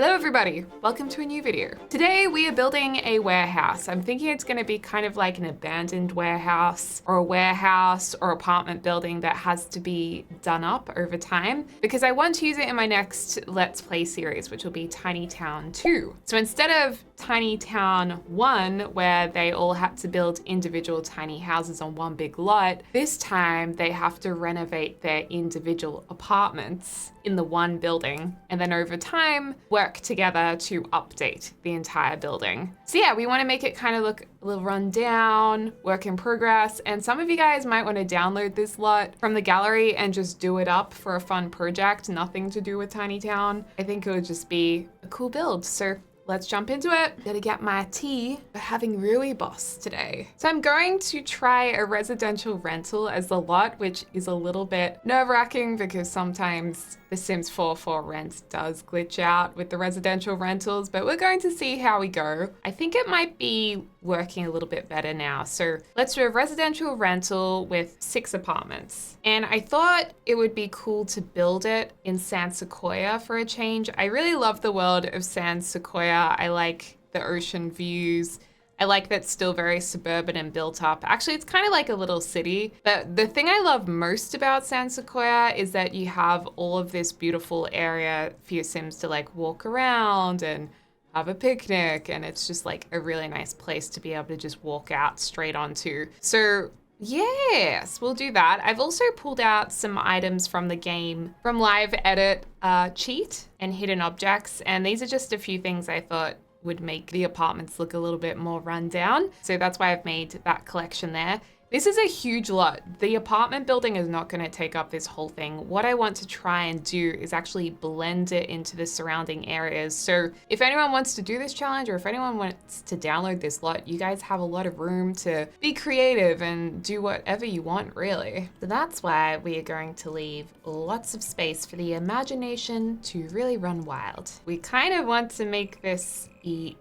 Hello everybody, welcome to a new video. Today we are building a warehouse. I'm thinking it's going to be kind of like an abandoned warehouse or a warehouse or apartment building that has to be done up over time because I want to use it in my next Let's Play series, which will be Tiny Town 2. So instead of Tiny Town 1, where they all had to build individual tiny houses on one big lot, this time they have to renovate their individual apartments in the one building, and then over time work together to update the entire building. So yeah, we want to make it kind of look a little run down, work in progress, and some of you guys might want to download this lot from the gallery and just do it up for a fun project, nothing to do with Tiny Town. I think it would just be a cool build. So let's jump into it. Gotta get my tea for having Rooibos today. So I'm going to try a residential rental as the lot, which is a little bit nerve-wracking because sometimes the Sims 4 for rent does glitch out with the residential rentals, but we're going to see how we go. I think it might be working a little bit better now. So let's do a residential rental with 6 apartments. And I thought it would be cool to build it in San Sequoia for a change. I really love the world of San Sequoia. I like the ocean views. I like that it's still very suburban and built up. Actually, it's kind of like a little city. But the thing I love most about San Sequoia is that you have all of this beautiful area for your Sims to like walk around and have a picnic. And it's just like a really nice place to be able to just walk out straight onto. So yes, we'll do that. I've also pulled out some items from the game from Live Edit Cheat and Hidden Objects. And these are just a few things I thought would make the apartments look a little bit more run down. So that's why I've made that collection there. This is a huge lot. The apartment building is not going to take up this whole thing. What I want to try and do is actually blend it into the surrounding areas. So if anyone wants to do this challenge or if anyone wants to download this lot, you guys have a lot of room to be creative and do whatever you want, really. So that's why we are going to leave lots of space for the imagination to really run wild. We kind of want to make this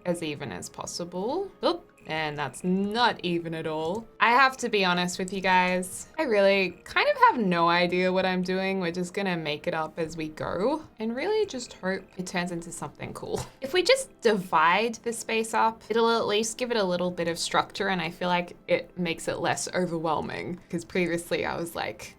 as even as possible. Oop. And that's not even at all. I have to be honest with you guys. I really kind of have no idea what I'm doing. We're just gonna make it up as we go and really just hope it turns into something cool. If we just divide the space up, it'll at least give it a little bit of structure, and I feel like it makes it less overwhelming because previously I was like,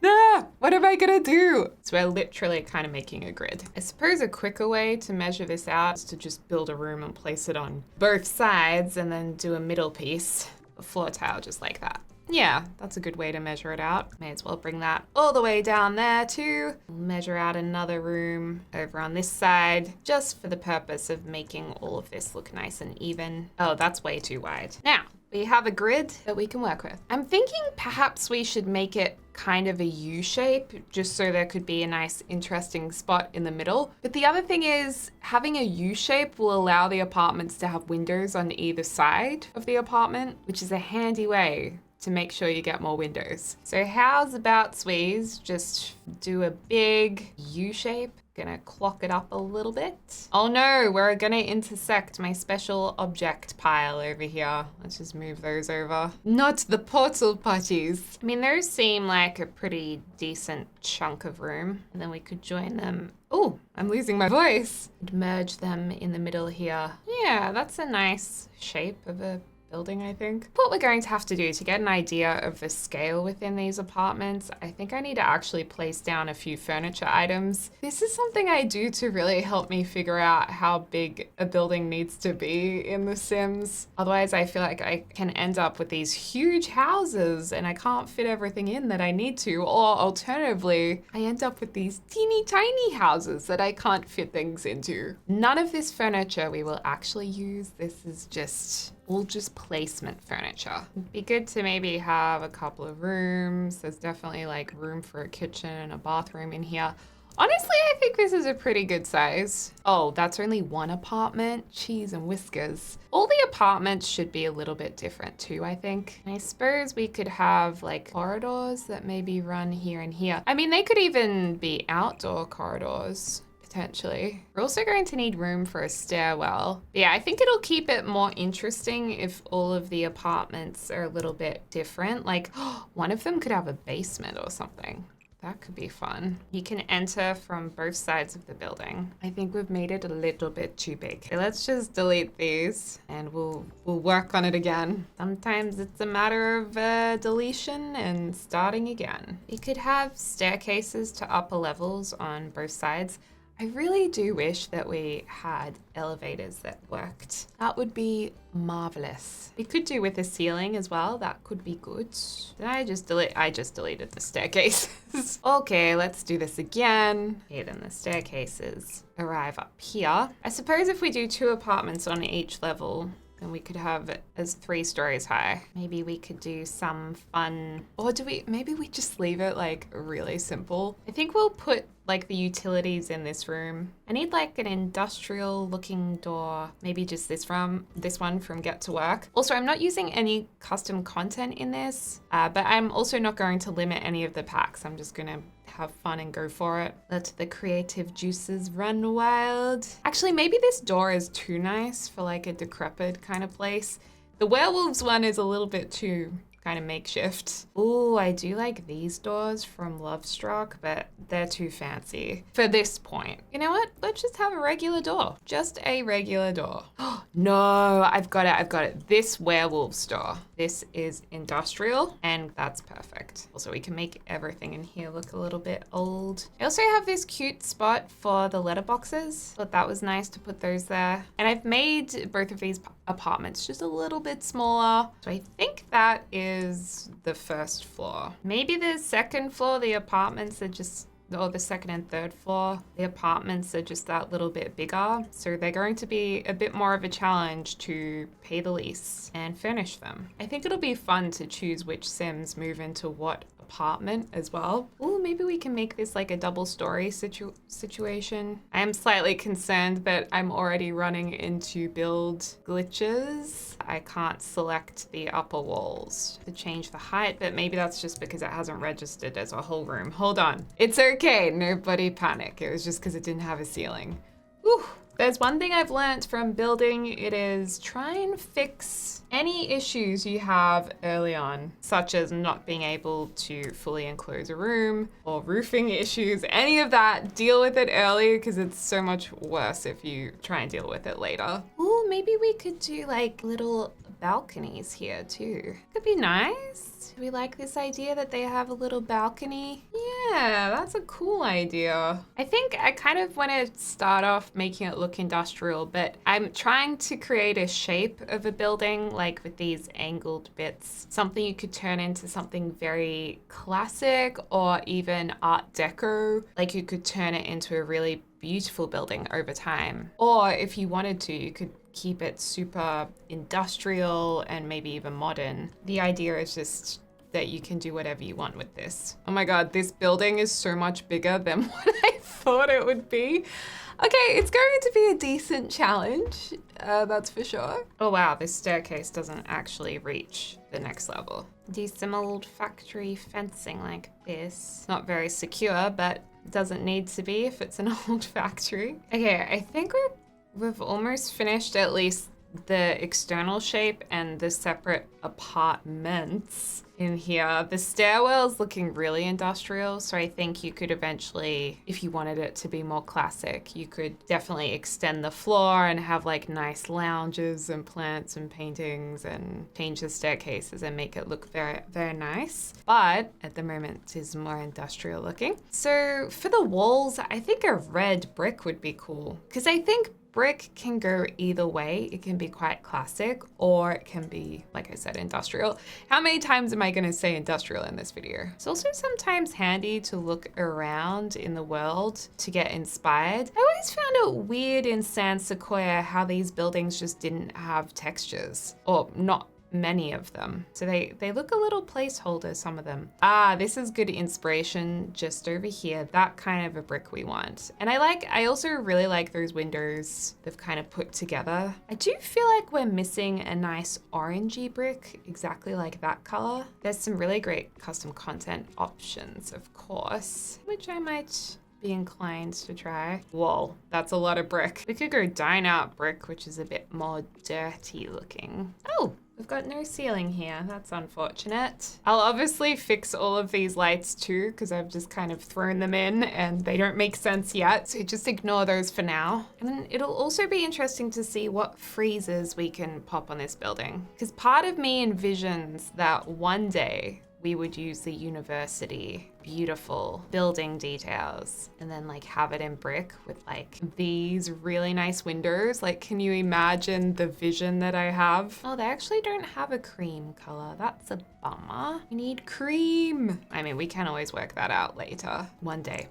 what am I gonna do? So we're literally kind of making a grid. I suppose a quicker way to measure this out is to just build a room and place it on both sides and then do a middle piece, a floor tile just like that. Yeah, that's a good way to measure it out. May as well bring that all the way down there too. Measure out another room over on this side, just for the purpose of making all of this look nice and even. Oh, that's way too wide. Now, we have a grid that we can work with. I'm thinking perhaps we should make it kind of a U shape, just so there could be a nice, interesting spot in the middle. But the other thing is, having a U shape will allow the apartments to have windows on either side of the apartment, which is a handy way to make sure you get more windows. So how's about Sweeze just do a big U shape? Gonna clock it up a little bit. Oh no, we're gonna intersect my special object pile over here. Let's just move those over. Not the portal putties. I mean, those seem like a pretty decent chunk of room. And then we could join them. Oh, I'm losing my voice. Merge them in the middle here. Yeah, that's a nice shape of a building, I think. What we're going to have to do to get an idea of the scale within these apartments, I think I need to actually place down a few furniture items. This is something I do to really help me figure out how big a building needs to be in The Sims. Otherwise, I feel like I can end up with these huge houses and I can't fit everything in that I need to, or alternatively, I end up with these teeny tiny houses that I can't fit things into. None of this furniture we will actually use. This is just all just placement furniture. It'd be good to maybe have a couple of rooms. There's definitely like room for a kitchen and a bathroom in here. Honestly, I think this is a pretty good size. Oh, that's only one apartment? Cheese and whiskers. All the apartments should be a little bit different too, I think. And I suppose we could have like corridors that maybe run here and here. I mean, they could even be outdoor corridors. Potentially. We're also going to need room for a stairwell. But yeah, I think it'll keep it more interesting if all of the apartments are a little bit different. Like one of them could have a basement or something. That could be fun. You can enter from both sides of the building. I think we've made it a little bit too big. Okay, let's just delete these and we'll work on it again. Sometimes it's a matter of deletion and starting again. You could have staircases to upper levels on both sides. I really do wish that we had elevators that worked. That would be marvelous. We could do with a ceiling as well. That could be good. Did I just delete? I just deleted the staircases. Okay, let's do this again. Okay, then the staircases arrive up here. I suppose if we do 2 apartments on each level, then we could have it as 3 stories high. Maybe we could do some fun, or maybe we just leave it like really simple. I think we'll put like the utilities in this room. I need like an industrial looking door, maybe just this one from Get to Work. Also, I'm not using any custom content in this, but I'm also not going to limit any of the packs. I'm just gonna have fun and go for it. Let the creative juices run wild. Actually, maybe this door is too nice for like a decrepit kind of place. The werewolves one is a little bit too kind of makeshift. Ooh, I do like these doors from Lovestruck, but they're too fancy for this point. You know what? Let's just have a regular door. Just a regular door. Oh, no, I've got it. This werewolf door. This is industrial and that's perfect. Also, we can make everything in here look a little bit old. I also have this cute spot for the letterboxes. Thought that was nice to put those there. And I've made both of these apartments just a little bit smaller. So I think that is the first floor. Maybe the second floor, the apartments are just, or the second and third floor, the apartments are just that little bit bigger. So they're going to be a bit more of a challenge to pay the lease and furnish them. I think it'll be fun to choose which Sims move into what apartment as well. Ooh, maybe we can make this like a double story situation. I am slightly concerned that I'm already running into build glitches. I can't select the upper walls to change the height, but maybe that's just because it hasn't registered as a whole room. Hold on. It's okay. Nobody panic. It was just because it didn't have a ceiling. Whew. There's one thing I've learned from building. It is try and fix any issues you have early on, such as not being able to fully enclose a room or roofing issues, any of that, deal with it early because it's so much worse if you try and deal with it later. Ooh, maybe we could do like little balconies here too. Could be nice. Do we like this idea that they have a little balcony? Yeah, that's a cool idea. I think I kind of want to start off making it look industrial, but I'm trying to create a shape of a building like with these angled bits, something you could turn into something very classic or even Art Deco. Like you could turn it into a really beautiful building over time. Or if you wanted to, you could keep it super industrial and maybe even modern. The idea is just that you can do whatever you want with this. Oh my God, this building is so much bigger than what I thought it would be. Okay, it's going to be a decent challenge, that's for sure. Oh wow, this staircase doesn't actually reach the next level. Do some old factory fencing like this. Not very secure, but doesn't need to be if it's an old factory. Okay, I think we've almost finished at least the external shape and the separate apartments in here. The stairwell's looking really industrial, so I think you could eventually, if you wanted it to be more classic, you could definitely extend the floor and have like nice lounges and plants and paintings and change the staircases and make it look very, very nice. But at the moment it is more industrial looking. So for the walls, I think a red brick would be cool because I think brick can go either way. It can be quite classic or it can be, like I said, industrial. How many times am I going to say industrial in this video? It's also sometimes handy to look around in the world to get inspired. I always found it weird in San Sequoia how these buildings just didn't have textures, or not many of them. So they look a little placeholder, some of them. Ah, this is good inspiration just over here. That kind of a brick we want. And I also really like those windows they've kind of put together. I do feel like we're missing a nice orangey brick, exactly like that color. There's some really great custom content options, of course, which I might be inclined to try. Whoa, that's a lot of brick. We could go dine out brick, which is a bit more dirty looking. Oh, We've got no ceiling here. That's unfortunate. I'll obviously fix all of these lights too, because I've just kind of thrown them in and they don't make sense yet. So just ignore those for now. And then it'll also be interesting to see what freezers we can pop on this building. Because part of me envisions that one day we would use the university beautiful building details and then like have it in brick with like these really nice windows. Like, can you imagine the vision that I have? Oh, they actually don't have a cream color. That's a bummer. We need cream. I mean, we can always work that out later. One day.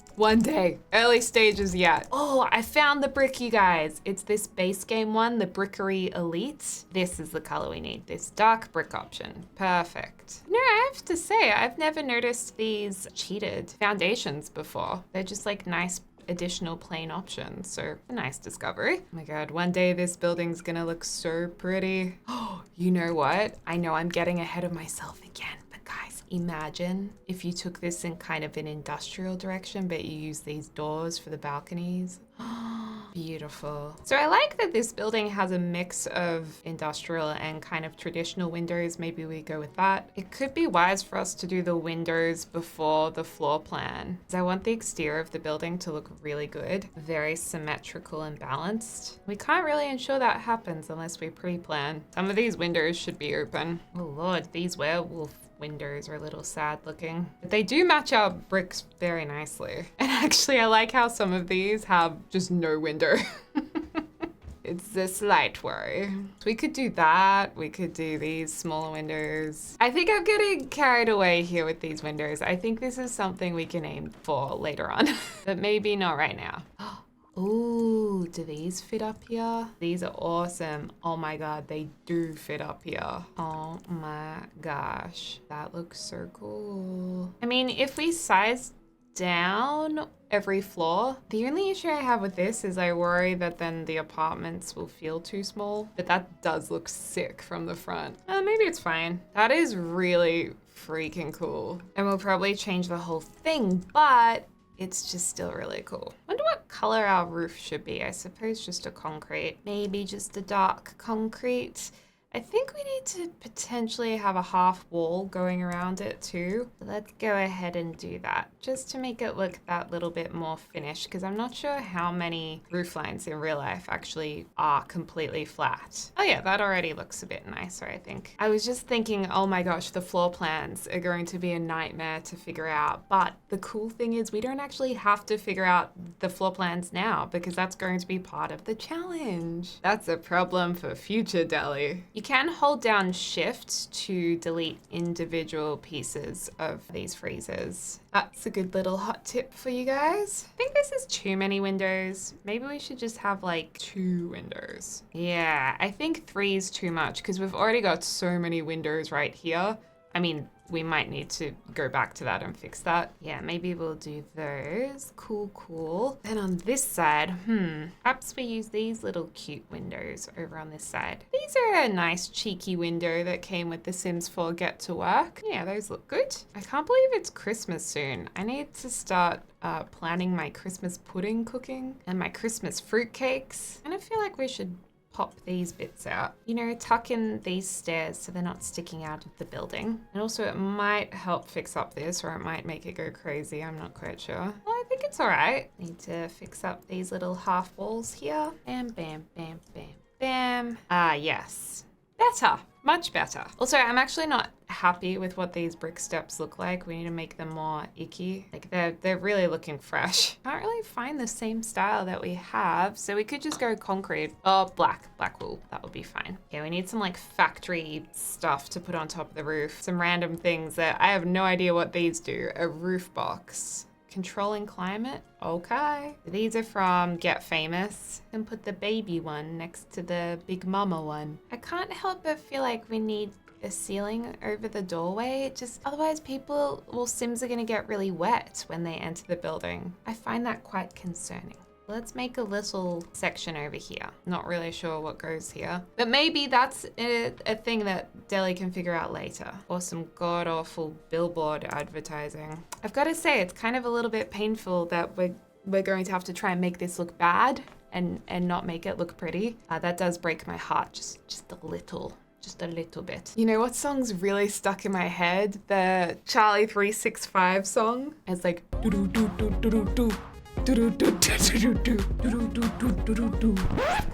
Early stages yet. Oh, I found the brick, you guys. It's this base game one, the Brickery Elite. This is the color we need. This dark brick option. Perfect. No, I have to say, I've never noticed these cheated foundations before. They're just like nice additional plain options. So a nice discovery. Oh my God, one day this building's gonna look so pretty. Oh, you know what? I know I'm getting ahead of myself again, but guys, imagine if you took this in kind of an industrial direction, but you use these doors for the balconies. Beautiful. So I like that this building has a mix of industrial and kind of traditional windows. Maybe we go with that. It could be wise for us to do the windows before the floor plan, because I want the exterior of the building to look really good, very symmetrical and balanced. We can't really ensure that happens unless we pre-plan. Some of these windows should be open. Oh Lord, these werewolf windows are a little sad looking, but they do match our bricks very nicely. And actually, I like how some of these have just no window. It's the slight worry. So we could do that. We could do these smaller windows. I think I'm getting carried away here with these windows. I think this is something we can aim for later on, but maybe not right now. Ooh, do these fit up here? These are awesome. Oh my God, they do fit up here. Oh my gosh, that looks so cool. I mean, if we size down every floor, the only issue I have with this is I worry that then the apartments will feel too small, but that does look sick from the front. Maybe it's fine. That is really freaking cool. And we'll probably change the whole thing, but it's just still really cool. Wonder what color our roof should be. I suppose just a concrete. Maybe just a dark concrete. I think we need to potentially have a half wall going around it too. So let's go ahead and do that just to make it look that little bit more finished, because I'm not sure how many roof lines in real life actually are completely flat. Oh yeah, that already looks a bit nicer, I think. I was just thinking, oh my gosh, the floor plans are going to be a nightmare to figure out. But the cool thing is we don't actually have to figure out the floor plans now, because that's going to be part of the challenge. That's a problem for future Deli. You can hold down Shift to delete individual pieces of these freezers. That's a good little hot tip for you guys. I think this is too many windows. Maybe we should just have like 2 windows. Yeah, I think 3 is too much because we've already got so many windows right here. I mean, we might need to go back to that and fix that. Yeah, maybe we'll do those. Cool. Then on this side, perhaps we use these little cute windows over on this side. These are a nice cheeky window that came with The Sims 4 Get to Work. Yeah, those look good. I can't believe it's Christmas soon. I need to start planning my Christmas pudding cooking and my Christmas fruitcakes. And I feel like we should pop these bits out. You know, tuck in these stairs so they're not sticking out of the building. And also it might help fix up this, or it might make it go crazy. I'm not quite sure. Well, I think it's all right. Need to fix up these little half walls here. Bam, bam, bam, bam, bam. Yes. Better. Much better. Also, I'm actually not happy with what these brick steps look like. We need to make them more icky. Like they're really looking fresh. Can't really find the same style that we have, so we could just go concrete. Oh, black wool. That would be fine. Okay, we need some like factory stuff to put on top of the roof. Some random things that I have no idea what these do. A roof box. Controlling climate. Okay. These are from Get Famous. And put the baby one next to the big mama one. I can't help but feel like we need a ceiling over the doorway. Otherwise Sims are gonna get really wet when they enter the building. I find that quite concerning. Let's make a little section over here. Not really sure what goes here, but maybe that's a thing that Deli can figure out later. Or some god-awful billboard advertising. I've got to say, it's kind of a little bit painful that we're going to have to try and make this look bad and not make it look pretty. That does break my heart just a little. just a little bit. You know what song's really stuck in my head? The Charlie 365 song. It's like do do do do do do do do do do do do do.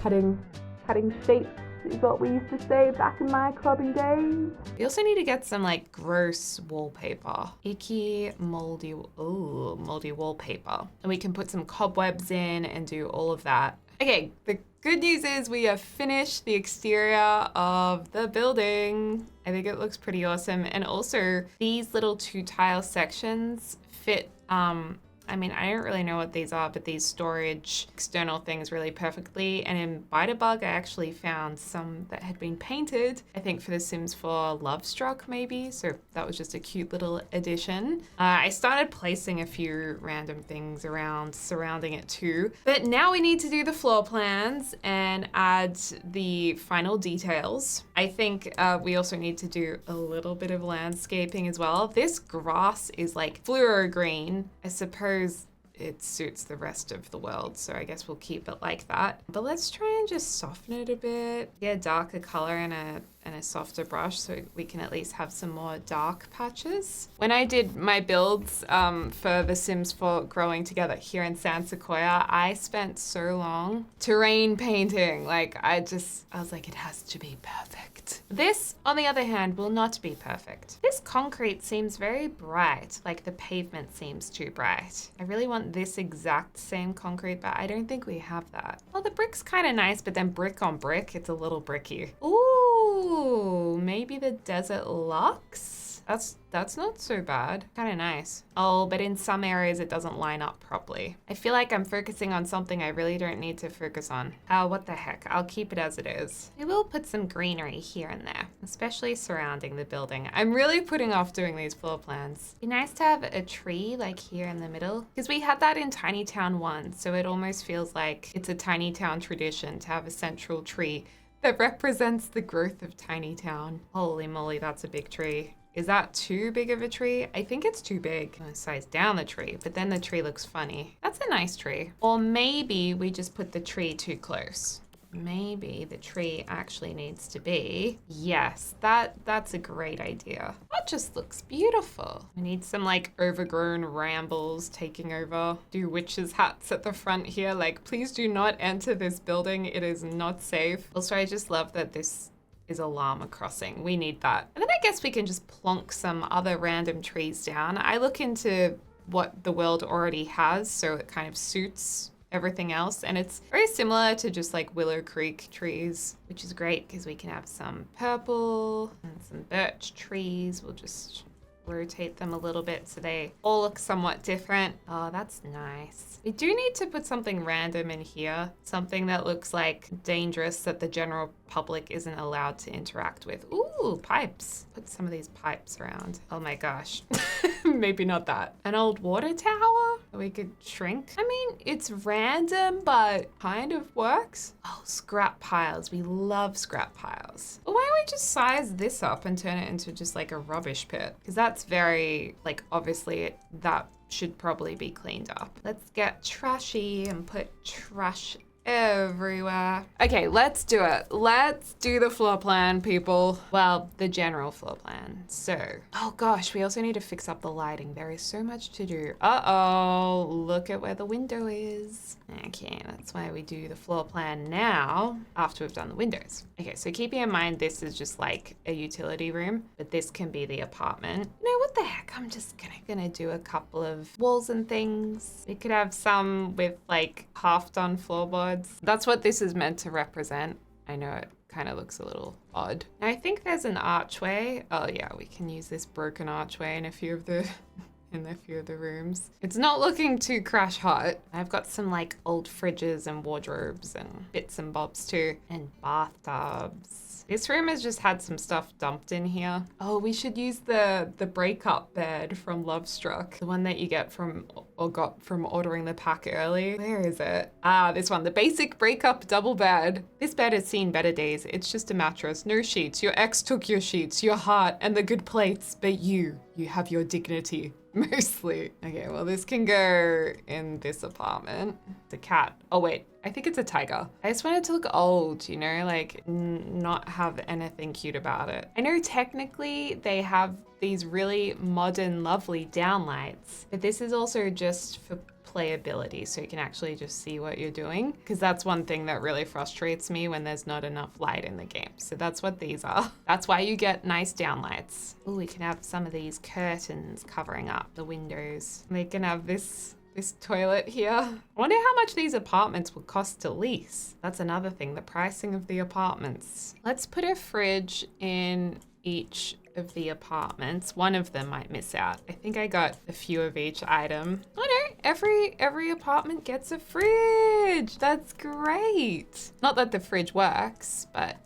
Cutting shapes is what we used to say back in my clubbing days. We also need to get some like gross wallpaper. Icky, moldy wallpaper. And we can put some cobwebs in and do all of that. Okay, the good news is we have finished the exterior of the building. I think it looks pretty awesome. And also these little 2 tile sections fit, I mean, I don't really know what these are, but these storage external things really perfectly. And in Bitebug, I actually found some that had been painted, I think for The Sims 4 Love Struck maybe. So that was just a cute little addition. I started placing a few random things around surrounding it too. But now we need to do the floor plans and add the final details. I think we also need to do a little bit of landscaping as well. This grass is like fluoro green. I suppose it suits the rest of the world, so I guess we'll keep it like that. But let's try and just soften it a bit. Get a darker color and a softer brush so we can at least have some more dark patches. When I did my builds for The Sims 4 Growing Together here in San Sequoia, I spent so long terrain painting. Like I was like, it has to be perfect. This, on the other hand, will not be perfect. This concrete seems very bright, like the pavement seems too bright. I really want this exact same concrete, but I don't think we have that. Well, the brick's kind of nice, but then brick on brick, it's a little bricky. Ooh, maybe the Desert Luxe? That's not so bad. Kind of nice. Oh, but in some areas it doesn't line up properly. I feel like I'm focusing on something I really don't need to focus on. Oh, what the heck. I'll keep it as it is. I will put some greenery here and there, especially surrounding the building. I'm really putting off doing these floor plans. It'd be nice to have a tree like here in the middle, because we had that in Tiny Town 1, so it almost feels like it's a Tiny Town tradition to have a central tree that represents the growth of Tiny Town. Holy moly, that's a big tree. Is that too big of a tree? I think it's too big. I'm gonna size down the tree, but then the tree looks funny. That's a nice tree. Or maybe we just put the tree too close. Maybe the tree actually needs to be, yes, that's a great idea. That just looks beautiful. We need some like overgrown rambles taking over. Do witches' hats at the front here. Like, please do not enter this building. It is not safe. Also, I just love that this is a llama crossing. We need that. And then I guess we can just plonk some other random trees down. I look into what the world already has, so it kind of suits everything else. And it's very similar to just like Willow Creek trees, which is great because we can have some purple and some birch trees. We'll just rotate them a little bit so they all look somewhat different. Oh, that's nice. We do need to put something random in here, something that looks like dangerous that the general public isn't allowed to interact with. Ooh, pipes. Put some of these pipes around. Oh my gosh. Maybe not that. An old water tower that we could shrink. I mean, it's random, but kind of works. Oh, scrap piles. We love scrap piles. Well, why don't we just size this up and turn it into just like a rubbish pit? Because that's very, like, obviously that should probably be cleaned up. Let's get trashy and put trash everywhere. Okay, let's do it. Let's do the floor plan, people. Well, the general floor plan. So, oh gosh, we also need to fix up the lighting. There is so much to do. Uh-oh, look at where the window is. Okay, that's why we do the floor plan now after we've done the windows. Okay, so keeping in mind this is just like a utility room, but this can be the apartment. You know, what the heck? I'm just gonna do a couple of walls and things. We could have some with like half done floorboards. That's what this is meant to represent. I know it kind of looks a little odd. Now, I think there's an archway. Oh yeah, we can use this broken archway in a few of the rooms. It's not looking too crash hot. I've got some like old fridges and wardrobes and bits and bobs too, and bathtubs. This room has just had some stuff dumped in here. Oh, we should use the breakup bed from Love Struck. The one that you get from, or got from ordering the pack early. Where is it? Ah, this one, the basic breakup double bed. This bed has seen better days. It's just a mattress, no sheets. Your ex took your sheets, your heart, and the good plates, but you have your dignity. Mostly. Okay, well, this can go in this apartment. The cat. Oh, wait. I think it's a tiger. I just want it to look old, you know, like not have anything cute about it. I know technically they have these really modern, lovely downlights, but this is also just for playability, so you can actually just see what you're doing, because that's one thing that really frustrates me when there's not enough light in the game. So that's what these are. That's why you get nice downlights. Oh, we can have some of these curtains covering up the windows. They can have this toilet here. I wonder how much these apartments would cost to lease. That's another thing, the pricing of the apartments. Let's put a fridge in each of the apartments. One of them might miss out. I think I got a few of each item. Oh no, every apartment gets a fridge. That's great. Not that the fridge works, but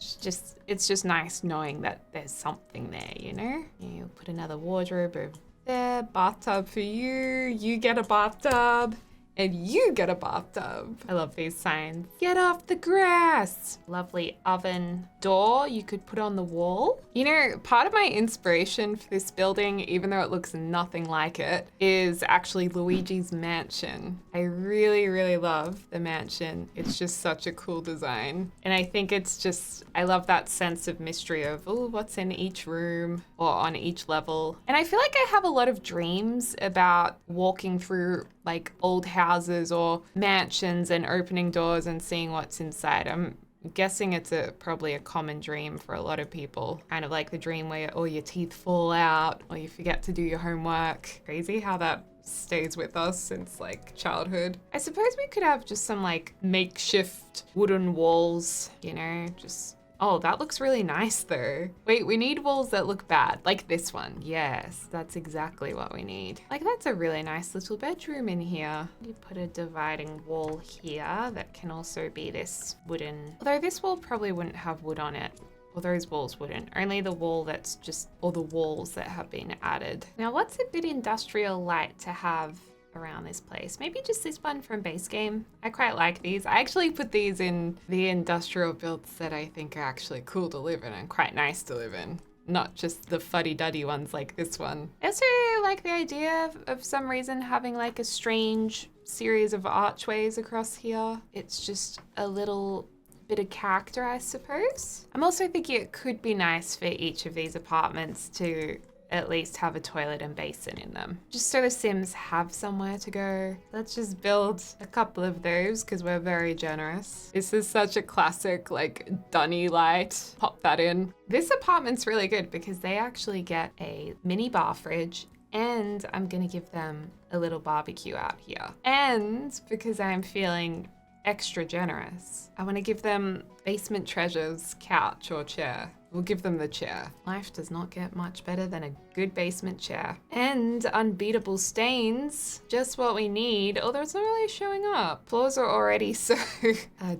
it's just nice knowing that there's something there, you know? You put another wardrobe over there, bathtub for you, you get a bathtub, and you get a bathtub. I love these signs. Get off the grass. Lovely oven door you could put on the wall. You know, part of my inspiration for this building, even though it looks nothing like it, is actually Luigi's mansion. I really, really love the mansion. It's just such a cool design. And I think it's just, I love that sense of mystery of, oh, what's in each room or on each level. And I feel like I have a lot of dreams about walking through like old houses or mansions and opening doors and seeing what's inside. I'm guessing it's probably a common dream for a lot of people. Kind of like the dream where all your teeth fall out or you forget to do your homework. Crazy how that stays with us since like childhood. I suppose we could have just some like makeshift wooden walls, you know, just, oh, that looks really nice though. Wait, we need walls that look bad, like this one. Yes, that's exactly what we need. Like that's a really nice little bedroom in here. You put a dividing wall here that can also be this wooden, although this wall probably wouldn't have wood on it. Well, those walls wouldn't. Only the wall that's just, or the walls that have been added. Now, what's a bit industrial light to have around this place? Maybe just this one from base game. I quite like these. I actually put these in the industrial builds that I think are actually cool to live in and quite nice to live in. Not just the fuddy-duddy ones like this one. I also like the idea of some reason having like a strange series of archways across here. It's just a little bit of character, I suppose. I'm also thinking it could be nice for each of these apartments to at least have a toilet and basin in them, just so the Sims have somewhere to go. Let's just build a couple of those because we're very generous. This is such a classic like dunny light. Pop that in. This apartment's really good because they actually get a mini bar fridge, and I'm gonna give them a little barbecue out here. And because I'm feeling extra generous, I want to give them basement treasures couch or chair. We'll give them the chair. Life does not get much better than a good basement chair. And unbeatable stains, just what we need, although it's not really showing up. Floors are already so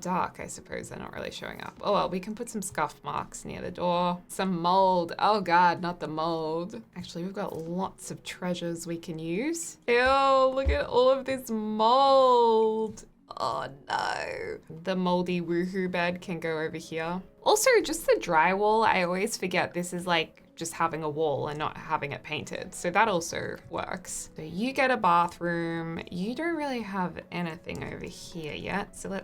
dark, I suppose they're not really showing up. Oh well, we can put some scuff marks near the door. Some mold. Oh God, not the mold. Actually, we've got lots of treasures we can use. Ew, look at all of this mold. Oh no. The moldy woohoo bed can go over here. Also, just the drywall, I always forget this is like just having a wall and not having it painted. So that also works. So you get a bathroom. You don't really have anything over here yet. So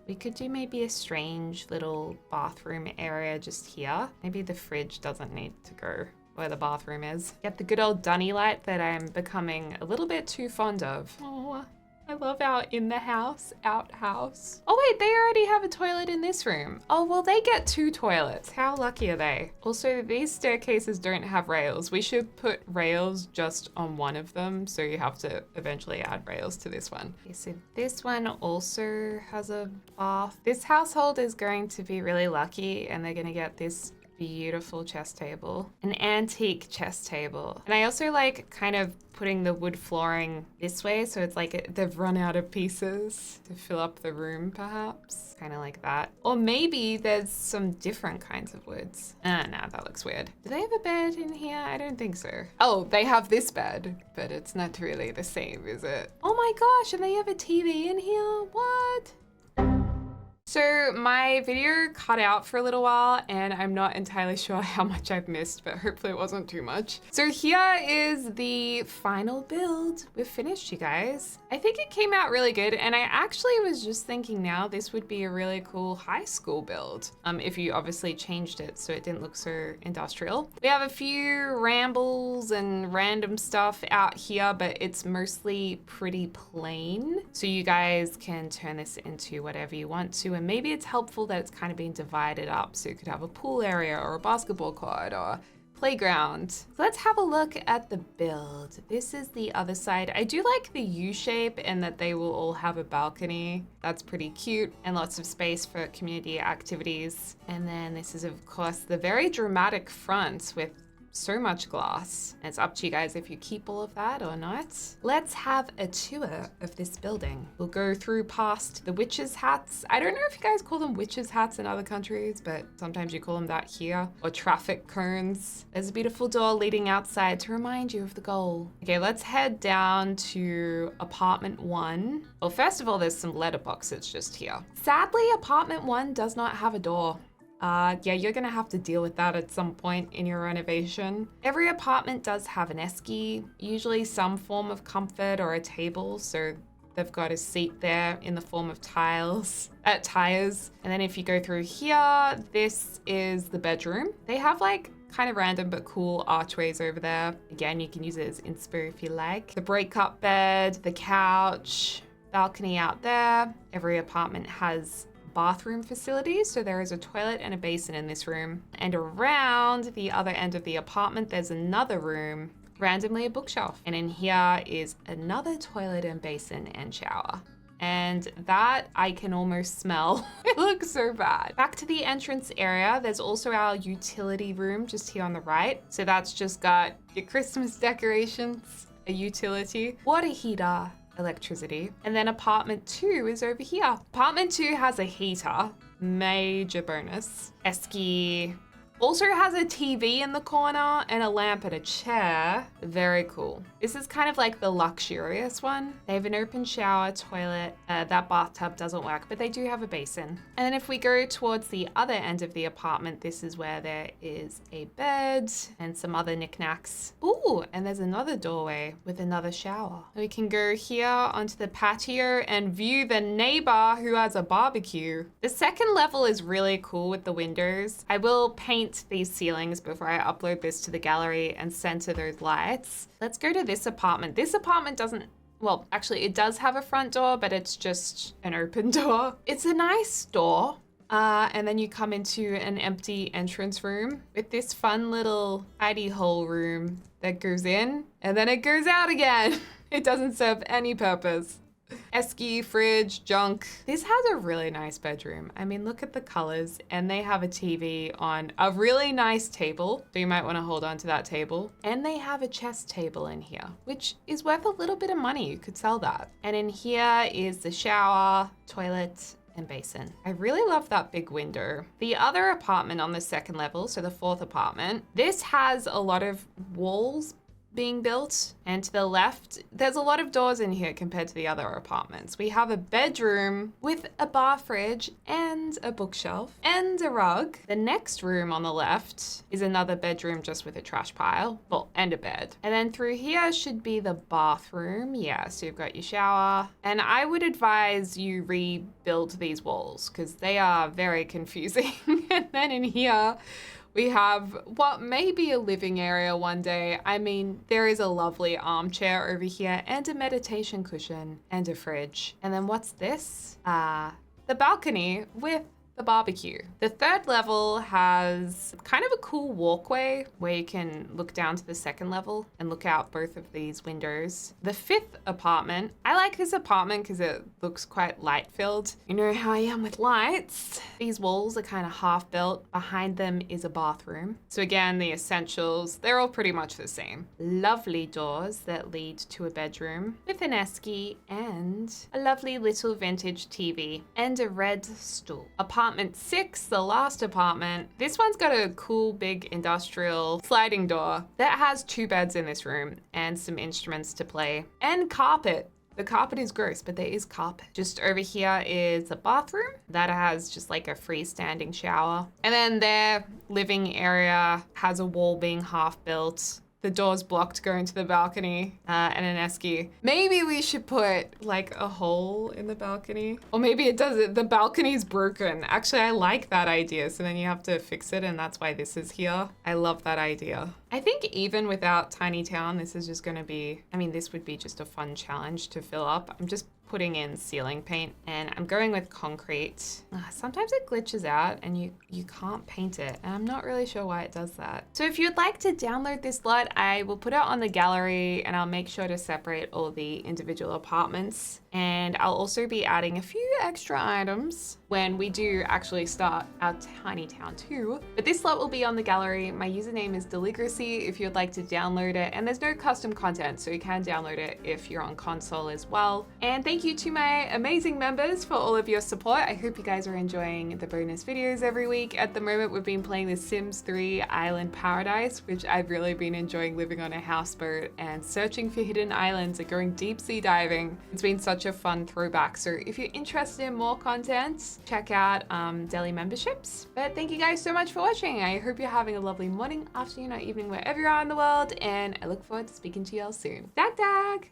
we could do maybe a strange little bathroom area just here. Maybe the fridge doesn't need to go where the bathroom is. Get the good old dunny light that I'm becoming a little bit too fond of. Oh, I love our in the house, outhouse. Oh wait, they already have a toilet in this room. Oh, well, they get 2 toilets. How lucky are they? Also, these staircases don't have rails. We should put rails just on one of them, so you have to eventually add rails to this one. Okay, so this one also has a bath. This household is going to be really lucky, and they're gonna get this beautiful chess table, an antique chess table. And I also like kind of putting the wood flooring this way, so it's like they've run out of pieces to fill up the room, perhaps. Kind of like that. Or maybe there's some different kinds of woods. No, that looks weird. Do they have a bed in here? I don't think so. Oh, they have this bed, but it's not really the same, is it? Oh my gosh, and they have a TV in here? What? So my video cut out for a little while and I'm not entirely sure how much I've missed, but hopefully it wasn't too much. So here is the final build. We're finished, you guys. I think it came out really good, and I actually was just thinking now this would be a really cool high school build if you obviously changed it so it didn't look so industrial. We have a few rambles and random stuff out here, but it's mostly pretty plain. So you guys can turn this into whatever you want to, and maybe it's helpful that it's kind of being divided up so you could have a pool area or a basketball court or playground. So let's have a look at the build. This is the other side. I do like the U shape and that they will all have a balcony. That's pretty cute, and lots of space for community activities. And then this is of course the very dramatic front with so much glass. And it's up to you guys if you keep all of that or not. Let's have a tour of this building. We'll go through past the witches' hats. I don't know if you guys call them witches' hats in other countries, but sometimes you call them that here. Or traffic cones. There's a beautiful door leading outside to remind you of the goal. Okay, let's head down to apartment 1. Well, first of all, there's some letterboxes just here. Sadly, apartment 1 does not have a door. Yeah, you're gonna have to deal with that at some point in your renovation. Every apartment does have an esky, usually some form of comfort or a table, so they've got a seat there in the form of tires. And then if you go through here, this is the bedroom. They have like kind of random but cool archways over there. Again, you can use it as inspo if you like. The breakup bed, the couch, balcony out there. Every apartment has bathroom facilities, so there is a toilet and a basin in this room. And around the other end of the apartment, there's another room, randomly a bookshelf. And in here is another toilet and basin and shower. And that I can almost smell. It looks so bad. Back to the entrance area, there's also our utility room just here on the right. So that's just got your Christmas decorations, a utility, water heater, electricity. And then apartment 2 is over here. Apartment 2 has a heater, major bonus. Esky also has a TV in the corner and a lamp and a chair. Very cool. This is kind of like the luxurious one. They have an open shower, toilet. That bathtub doesn't work, but they do have a basin. And then if we go towards the other end of the apartment, this is where there is a bed and some other knickknacks. Ooh, and there's another doorway with another shower. We can go here onto the patio and view the neighbor who has a barbecue. The second level is really cool with the windows. I will paint these ceilings before I upload this to the gallery and center those lights. Let's go to this apartment. This apartment doesn't, well, actually it does have a front door, but it's just an open door. It's a nice door. And then you come into an empty entrance room with this fun little hidey hole room that goes in and then it goes out again. It doesn't serve any purpose. Esky, fridge, junk. This has a really nice bedroom. I mean, look at the colors, and they have a TV on a really nice table. So you might want to hold on to that table. And they have a chess table in here, which is worth a little bit of money. You could sell that. And in here is the shower, toilet, and basin. I really love that big window. The other apartment on the second level, so the fourth apartment, this has a lot of walls being built, and to the left there's a lot of doors in here compared to the other apartments. We have a bedroom with a bar fridge and a bookshelf and a rug. The next room on the left is another bedroom just with a trash pile, well, and a bed. And then through here should be the bathroom. Yeah, so you've got your shower, and I would advise you rebuild these walls because they are very confusing. And then in here we have what may be a living area one day. I mean, there is a lovely armchair over here and a meditation cushion and a fridge. And then what's this? The balcony with the barbecue. The third level has kind of a cool walkway where you can look down to the second level and look out both of these windows. The fifth apartment, I like this apartment because it looks quite light filled. You know how I am with lights. These walls are kind of half built. Behind them is a bathroom. So again, the essentials, they're all pretty much the same. Lovely doors that lead to a bedroom with an esky and a lovely little vintage TV and a red stool. Apartment 6, the last apartment. This one's got a cool big industrial sliding door that has 2 beds in this room and some instruments to play and carpet. The carpet is gross, but there is carpet. Just over here is a bathroom that has just like a freestanding shower. And then their living area has a wall being half built. The door's blocked going to the balcony and an esky. Maybe we should put like a hole in the balcony. Or maybe it doesn't. The balcony's broken. Actually, I like that idea. So then you have to fix it and that's why this is here. I love that idea. I think even without Tiny Town, this is just gonna be, I mean, this would be just a fun challenge to fill up. I'm just putting in ceiling paint and I'm going with concrete. Sometimes it glitches out and you can't paint it and I'm not really sure why it does that. So if you'd like to download this lot, I will put it on the gallery and I'll make sure to separate all the individual apartments. And I'll also be adding a few extra items when we do actually start our Tiny Town 2. But this lot will be on the gallery. My username is Deligracy if you'd like to download it. And there's no custom content, so you can download it if you're on console as well. And thank you to my amazing members for all of your support. I hope you guys are enjoying the bonus videos every week. At the moment, we've been playing the Sims 3 Island Paradise, which I've really been enjoying living on a houseboat and searching for hidden islands and going deep sea diving. It's been such a fun throwback. So if you're interested in more content, check out Deli memberships. But thank you guys so much for watching. I hope you're having a lovely morning, afternoon, or evening, wherever you are in the world. And I look forward to speaking to you all soon. Dag dag!